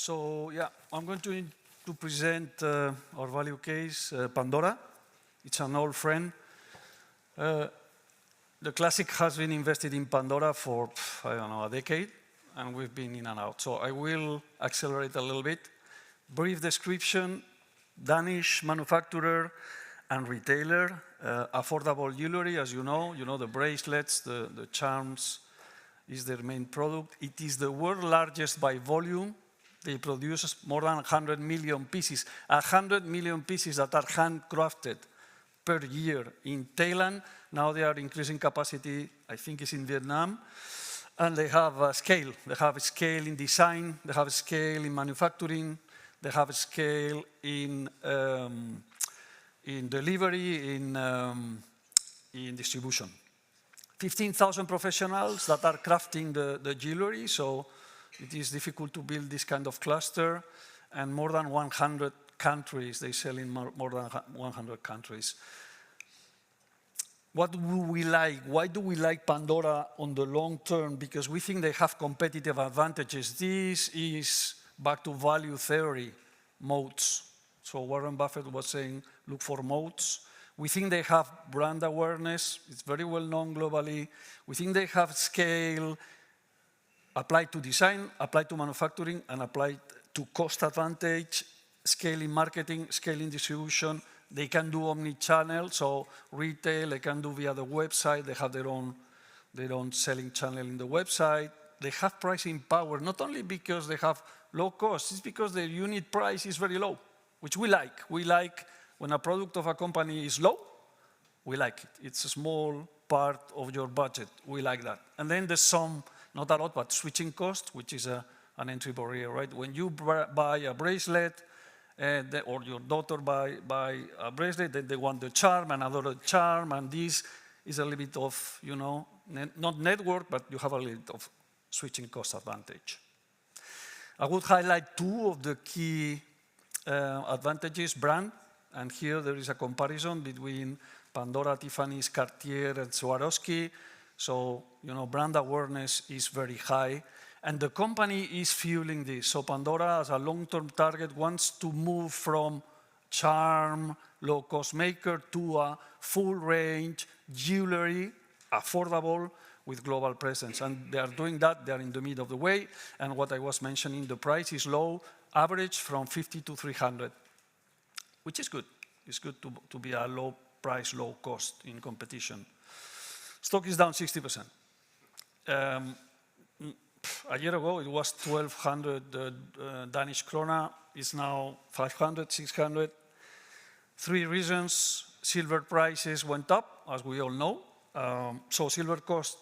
So yeah, I'm going to present our value case, Pandora. It's an old friend. The classic has been invested in Pandora for, I don't know, a decade, and we've been in and out. So I will accelerate a little bit. Brief description: Danish manufacturer and retailer, affordable jewelry, as you know, the bracelets, the charms is their main product. It is the world's largest by volume. They produce more than 100 million pieces, 100 million pieces that are handcrafted per year in Thailand. Now they are increasing capacity, I think it's in Vietnam. And they have a scale. They have a scale in design, they have a scale in manufacturing, they have a scale in delivery, in distribution. 15,000 professionals that are crafting the jewelry, so it is difficult to build this kind of cluster, and more than 100 countries. They sell in more than 100 countries. What do we like? Why do we like Pandora on the long term? Because we think they have competitive advantages. This is back to value theory, moats. So Warren Buffett was saying, look for moats. We think they have brand awareness. It's very well known globally. We think they have scale, applied to design, applied to manufacturing, and applied to cost advantage, scale in marketing, scale in distribution. They can do omni-channel, so retail, they can do via the website. They have their own selling channel in the website. They have pricing power, not only because they have low cost, it's because their unit price is very low, which we like. We like when a product of a company is low, we like it. It's a small part of your budget. We like that. And then there's some, not a lot, but switching cost, which is an entry barrier, right? When you buy a bracelet, or your daughter buy a bracelet, then they want the charm, another charm, and this is a little bit of, not network, but you have a little bit of switching cost advantage. I would highlight two of the key advantages: brand, and here there is a comparison between Pandora, Tiffany's, Cartier, and Swarovski. So, brand awareness is very high. And the company is fueling this. So Pandora, as a long-term target, wants to move from charm, low-cost maker to a full-range jewelry, affordable, with global presence. And they are doing that. They are in the middle of the way. And what I was mentioning, the price is low, average from 50 to 300, which is good. It's good to be a low price, low cost in competition. Stock is down 60%. A year ago, it was 1,200 Danish krona. It's now 500, 600. Three reasons: silver prices went up, as we all know. So silver cost,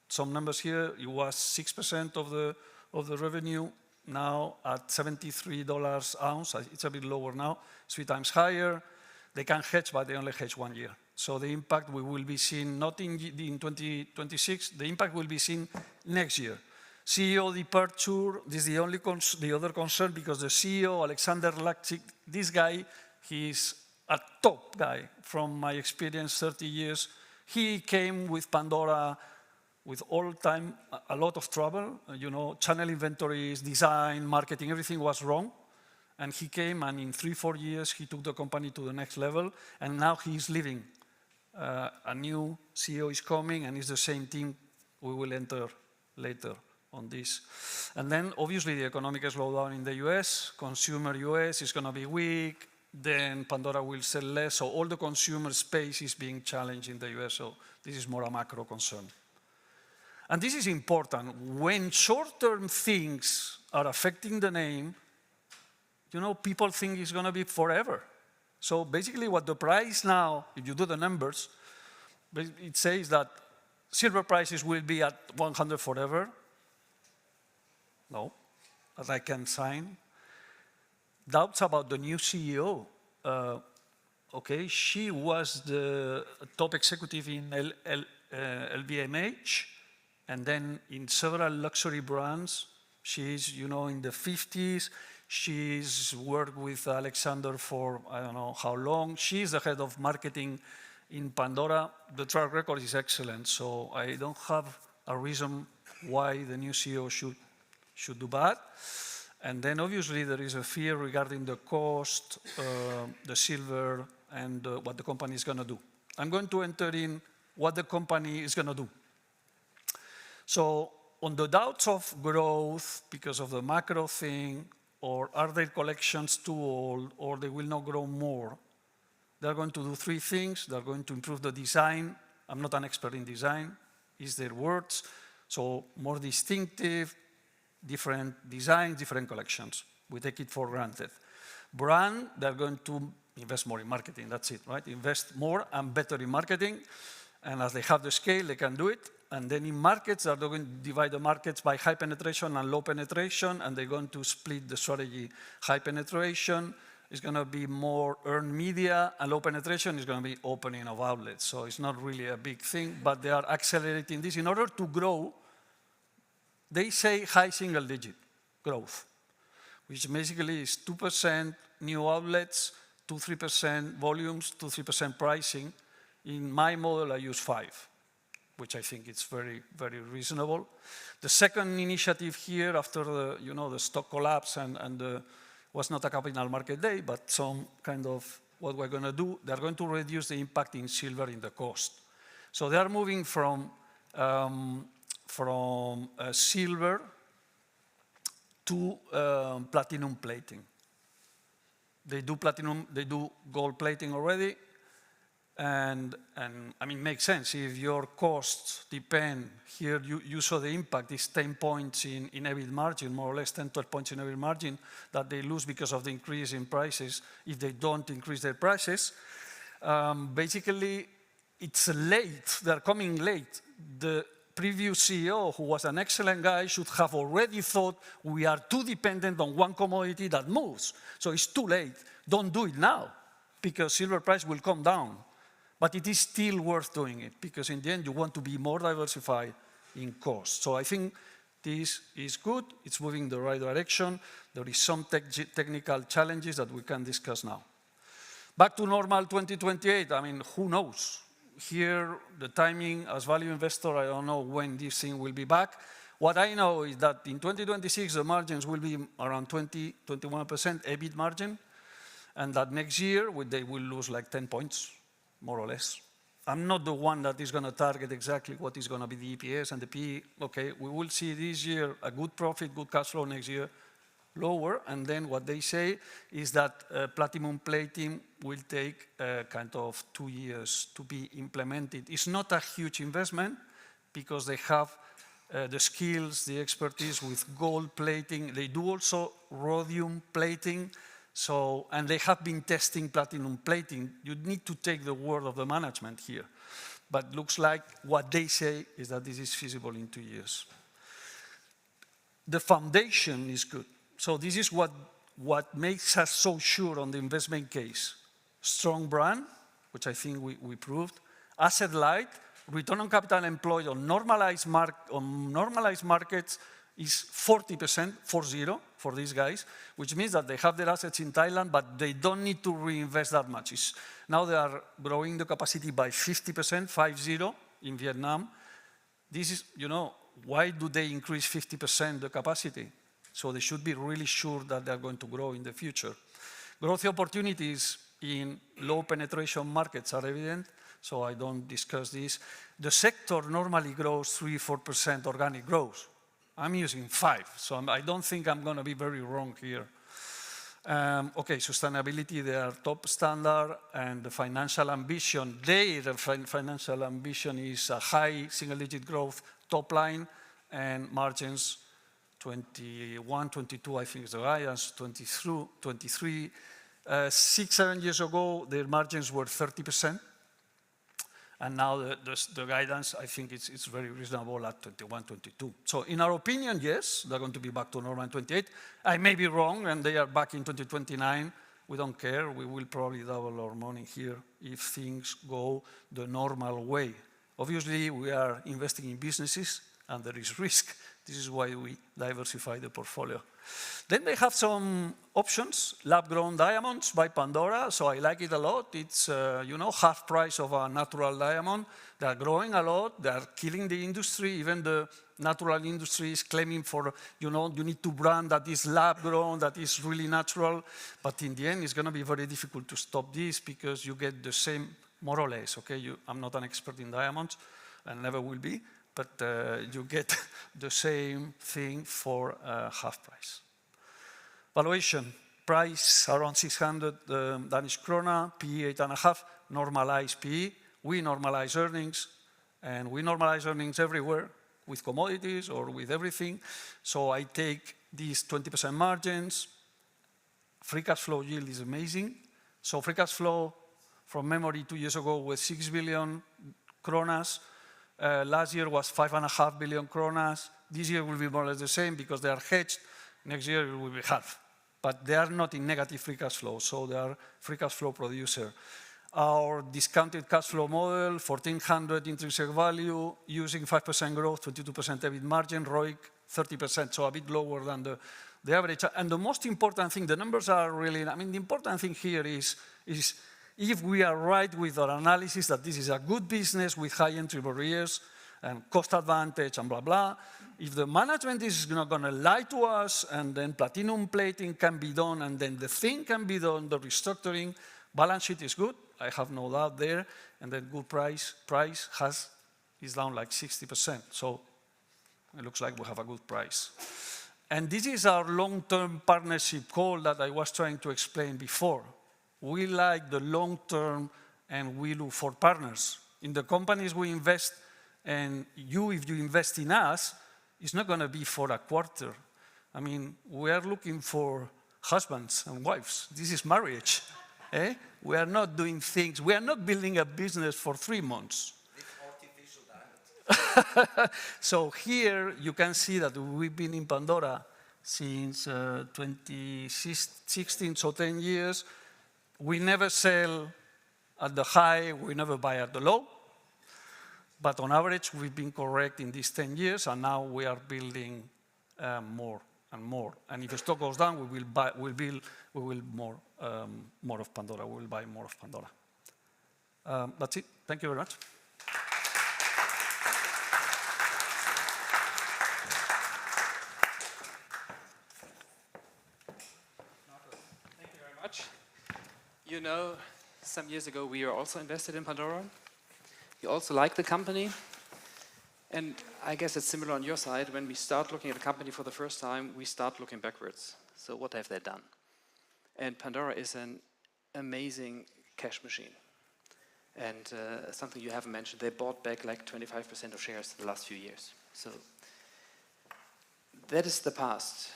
some numbers here, it was 6% of the revenue. Now at $73 ounce, it's a bit lower now, 3 times higher. They can hedge, but they only hedge 1 year. So the impact we will be seeing, not in 2026, the impact will be seen next year. CEO departure, this is the other concern, because the CEO, Alexander Lacik, this guy, he's a top guy from my experience, 30 years. He came with Pandora with a lot of trouble. Channel inventories, design, marketing, everything was wrong. And he came, and in 3-4 years, he took the company to the next level. And now he's leaving. A new CEO is coming, and it's the same team. We will enter later on this. And then, obviously, the economic slowdown in the US, consumer US is going to be weak, then Pandora will sell less, so all the consumer space is being challenged in the US, so this is more a macro concern. And this is important. When short-term things are affecting the name, people think it's going to be forever. So basically what the price now, if you do the numbers, it says that silver prices will be at 100 forever. No, as I can sign. Doubts about the new CEO. Okay, she was the top executive in LVMH, and then in several luxury brands. She's, in the 50s. She's worked with Alexander for I don't know how long. She's the head of marketing in Pandora. The track record is excellent, so I don't have a reason why the new CEO should do bad. And then obviously there is a fear regarding the cost, the silver, and what the company is going to do. I'm going to enter in what the company is going to do. So on the doubts of growth because of the macro thing, or are their collections too old, or they will not grow more, they're going to do three things. They're going to improve the design. I'm not an expert in design, is their words. So more distinctive, different designs, different collections. We take it for granted. Brand, they're going to invest more in marketing, that's it, right? Invest more and better in marketing. And as they have the scale, they can do it. And then in markets, they're going to divide the markets by high penetration and low penetration, and they're going to split the strategy. High penetration is going to be more earned media, and low penetration is going to be opening of outlets. So it's not really a big thing, but they are accelerating this. In order to grow, they say high single-digit growth, which basically is 2% new outlets, 2-3% volumes, 2-3% pricing. In my model, I use 5, which I think is very, very reasonable. The second initiative here, after the, the stock collapse and was not a capital market day, but some kind of what we're going to do, they're going to reduce the impact in silver in the cost. So they are moving from silver to platinum plating. They do gold plating already, and I mean, makes sense. If your costs depend, here you saw the impact is 10 points in EBIT margin, more or less 10, 12 points in EBIT margin that they lose because of the increase in prices if they don't increase their prices. Basically, it's late, they're coming late. The previous CEO, who was an excellent guy, should have already thought we are too dependent on one commodity that moves. So it's too late. Don't do it now, because silver price will come down. But it is still worth doing it, because in the end, you want to be more diversified in cost. So I think this is good. It's moving in the right direction. There is some technical challenges that we can discuss now. Back to normal 2028, I mean, who knows? Here, the timing, as value investor, I don't know when this thing will be back. What I know is that in 2026, the margins will be around 20, 21% EBIT margin, and that next year, they will lose like 10 points, more or less. I'm not the one that is going to target exactly what is going to be the EPS and the PE. Okay, we will see this year a good profit, good cash flow next year, lower, and then what they say is that platinum plating will take kind of 2 years to be implemented. It's not a huge investment because they have the skills, the expertise with gold plating. They do also rhodium plating, and they have been testing platinum plating. You need to take the word of the management here. But looks like what they say is that this is feasible in 2 years. The foundation is good. So this is what makes us so sure on the investment case. Strong brand, which I think we proved. Asset light, return on capital employed on normalized markets is 40%, 40, for these guys, which means that they have their assets in Thailand, but they don't need to reinvest that much. Now they are growing the capacity by 50%, 50, in Vietnam. This is, why do they increase 50% the capacity? So they should be really sure that they're going to grow in the future. Growth opportunities in low penetration markets are evident, so I don't discuss this. The sector normally grows 3-4% organic growth. I'm using 5, so I don't think I'm going to be very wrong here. Okay, sustainability, they are top standard, and the financial ambition, their financial ambition is a high single-digit growth top line, and margins 21, 22, I think is the guidance, 23. 6-7 years ago, their margins were 30%. And now the guidance, I think it's very reasonable at 21, 22. So in our opinion, yes, they're going to be back to normal in 28. I may be wrong, and they are back in 2029. We don't care. We will probably double our money here if things go the normal way. Obviously, we are investing in businesses, and there is risk. This is why we diversify the portfolio. Then they have some options, lab-grown diamonds by Pandora, so I like it a lot. It's, half price of a natural diamond. They're growing a lot. They're killing the industry. Even the natural industries claiming for, you need to brand that is lab grown, that is really natural. But in the end, it's going to be very difficult to stop this because you get the same, more or less, okay? I'm not an expert in diamonds and never will be, but you get the same thing for half price. Valuation, price around 600 Danish krona, PE 8.5, normalized PE. We normalize earnings, and we normalize earnings everywhere with commodities or with everything. So I take these 20% margins. Free cash flow yield is amazing. So free cash flow, from memory, 2 years ago was 6 billion kronas. Last year was 5.5 billion kronas. This year will be more or less the same because they are hedged. Next year it will be half. But they are not in negative free cash flow, so they are free cash flow producer. Our discounted cash flow model, 1,400 intrinsic value, using 5% growth, 22% EBIT margin, ROIC 30%, so a bit lower than the average. And the most important thing, the numbers are really, the important thing here is if we are right with our analysis that this is a good business with high entry barriers and cost advantage and blah, blah, if the management is not going to lie to us and then platinum plating can be done and then the thing can be done, the restructuring, balance sheet is good, I have no doubt there, and then good price is down like 60%. So it looks like we have a good price. And this is our long-term partnership call that I was trying to explain before. We like the long-term and we look for partners. In the companies we invest, and if you invest in us, it's not going to be for a quarter. We are looking for husbands and wives. This is marriage. Eh? We are not doing things, we are not building a business for 3 months. This artificial diamond. So here you can see that we've been in Pandora since 2016, so 10 years. We never sell at the high, we never buy at the low. But on average, we've been correct in these 10 years, and now we are building more and more. And if the stock goes down, we will more of Pandora. We will buy more of Pandora. That's it. Thank you very much. Thank you very much. You know, some years ago, we were also invested in Pandora. You also like the company. And I guess it's similar on your side. When we start looking at a company for the first time, we start looking backwards. So what have they done? And Pandora is an amazing cash machine. And something you haven't mentioned, they bought back like 25% of shares in the last few years. So that is the past.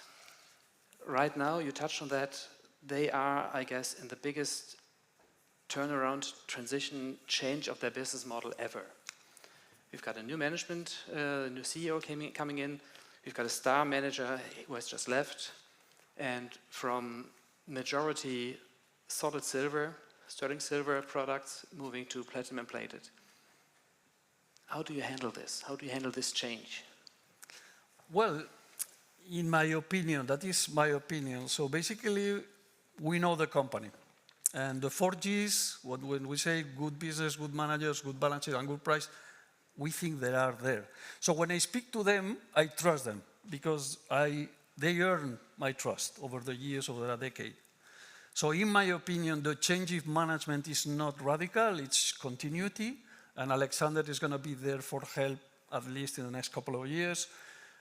Right now, you touched on that, they are, I guess, in the biggest turnaround, transition, change of their business model ever. We've got a new management, a new CEO coming in. We've got a star manager who has just left. And from majority solid silver, sterling silver products, moving to platinum plated. How do you handle this? How do you handle this change? Well, in my opinion, that is my opinion. So basically, we know the company. And the 4Gs, when we say good business, good managers, good balance sheet, and good price, we think they are there. So when I speak to them, I trust them because they earn my trust over the years, over a decade. So in my opinion, the change of management is not radical, it's continuity. And Alexander is going to be there for help at least in the next couple of years.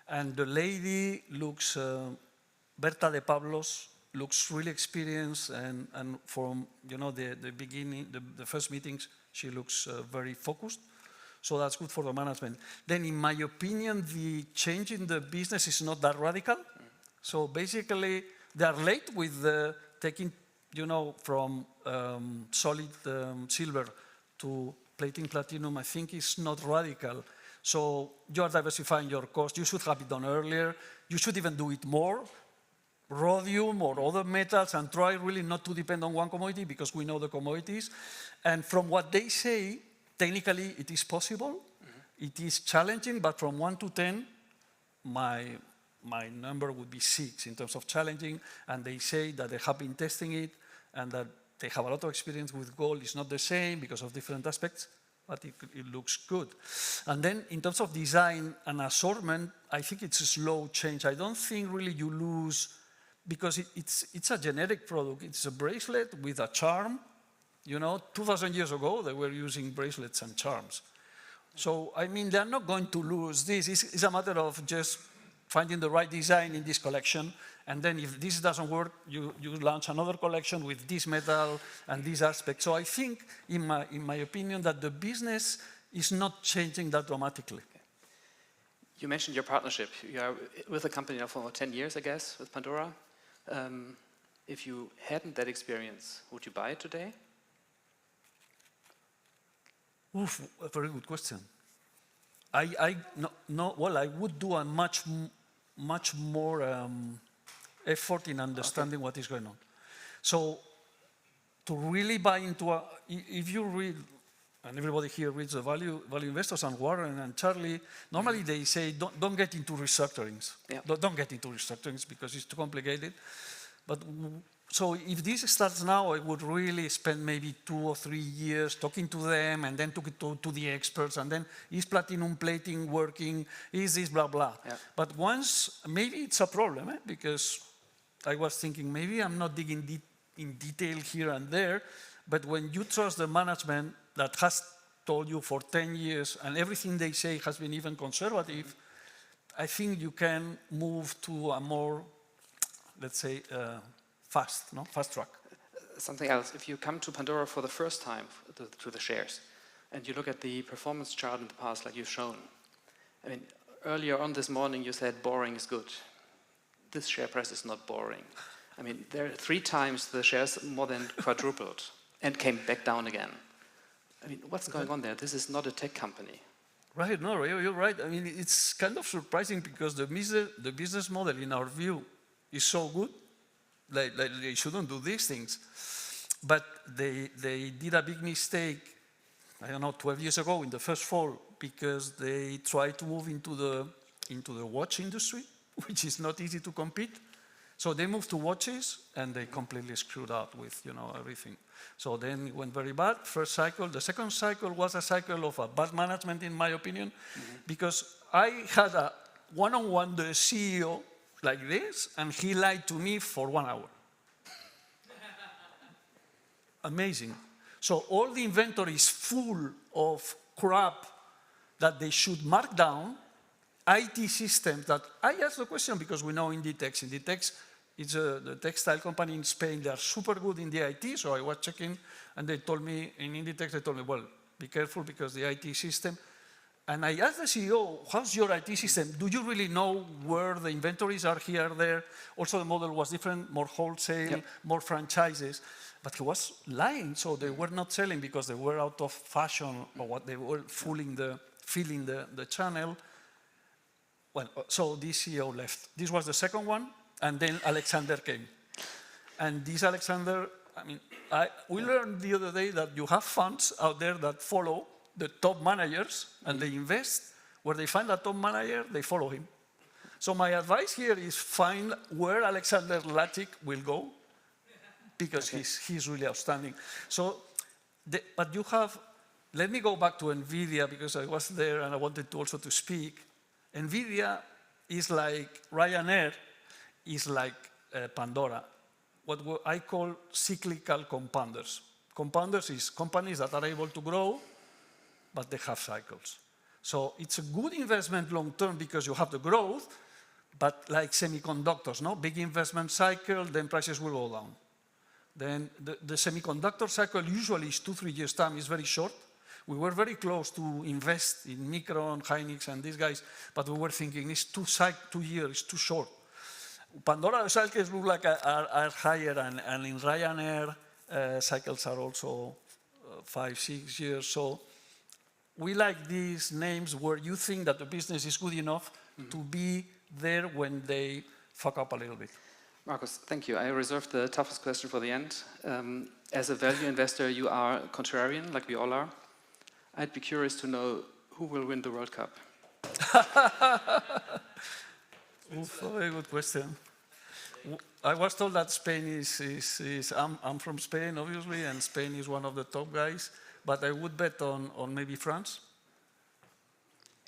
And the lady looks, Berta de Pablos, looks really experienced, and from the beginning, the first meetings, she looks very focused. So that's good for the management. Then in my opinion, the change in the business is not that radical. So basically, they are late with taking, from solid silver to plating platinum. I think it's not radical. So you are diversifying your cost. You should have it done earlier. You should even do it more. Rhodium or other metals, and try really not to depend on one commodity because we know the commodities. And from what they say, technically it is possible. Mm-hmm. It is challenging, but from 1 to 10, my number would be 6 in terms of challenging. And they say that they have been testing it and that they have a lot of experience with gold. It's not the same because of different aspects, but it looks good. And then in terms of design and assortment, I think it's a slow change. I don't think really you lose, because it's a generic product. It's a bracelet with a charm. You know, 2,000 years ago, they were using bracelets and charms. So, I mean, they're not going to lose this. It's a matter of just finding the right design in this collection, and then if this doesn't work, you launch another collection with this metal and this aspect. So I think, in my opinion, that the business is not changing that dramatically. You mentioned your partnership. You are with the company now for 10 years, I guess, with Pandora. If you hadn't that experience, would you buy it today? Oof, a very good question. Well, I would do a much more effort in understanding what is going on. So, to really buy into if you read, and everybody here reads the value investors and Warren and Charlie, normally they say don't get into restructurings. Yeah. Don't get into restructurings because it's too complicated. But so if this starts now, I would really spend maybe 2 or 3 years talking to them, and then to the experts, and then is platinum plating working? Is this blah blah? Yeah. But once, maybe it's a problem, because I was thinking maybe I'm not digging in detail here and there, but when you trust the management that has told you for 10 years and everything they say has been even conservative, I think you can move to a more, let's say, fast track. Something else, if you come to Pandora for the first time to the shares, and you look at the performance chart in the past like you've shown, I mean, earlier on this morning you said boring is good. This share price is not boring. I mean, there are 3 times the shares more than quadrupled and came back down again. I mean, what's going on there? This is not a tech company. Right, no, you're right. I mean, it's kind of surprising because the business model, in our view, is so good. Like they shouldn't do these things. But they did a big mistake, I don't know, 12 years ago in the first fall, because they tried to move into the watch industry, which is not easy to compete. So they moved to watches, and they completely screwed up with, everything. So then it went very bad, first cycle. The second cycle was a cycle of a bad management, in my opinion, because I had a one-on-one the CEO like this, and he lied to me for 1 hour. Amazing. So all the inventory is full of crap that they should mark down, IT systems that, I asked the question because we know Inditex. Inditex is the textile company in Spain. They are super good in the IT, so I was checking, and they told me, in Inditex, they told me, well, be careful because the IT system. And I asked the CEO, how's your IT system? Do you really know where the inventories are here, there? Also, the model was different, more wholesale, yep, more franchises. But he was lying, so they were not selling because they were out of fashion or what, they were filling the channel. Well, so this CEO left. This was the second one, and then Alexander came. And this Alexander, I mean, we learned the other day that you have funds out there that follow the top managers, and they invest. Where they find a top manager, they follow him. So my advice here is find where Alexander Lachik will go, because okay, he's really outstanding. So, but you have, let me go back to NVIDIA, because I was there and I wanted to also to speak. NVIDIA is like Ryanair, is like Pandora, what I call cyclical compounders. Compounders is companies that are able to grow, but they have cycles. So it's a good investment long term because you have the growth, but like semiconductors, no? Big investment cycle, then prices will go down. Then the semiconductor cycle usually is 2-3 years time, it's very short. We were very close to invest in Micron, Hynix, and these guys, but we were thinking it's 2 years, too short. Pandora cycles look like are higher, and in Ryanair, cycles are also 5-6 years. So we like these names where you think that the business is good enough to be there when they fuck up a little bit. Markus, thank you. I reserved the toughest question for the end. As a value investor, you are contrarian, like we all are. I'd be curious to know who will win the World Cup. Very good question. I was told that Spain I'm from Spain, obviously, and Spain is one of the top guys. but I would bet on maybe France.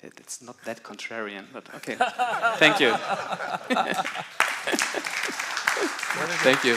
It's not that contrarian, but okay. Thank you. Thank you.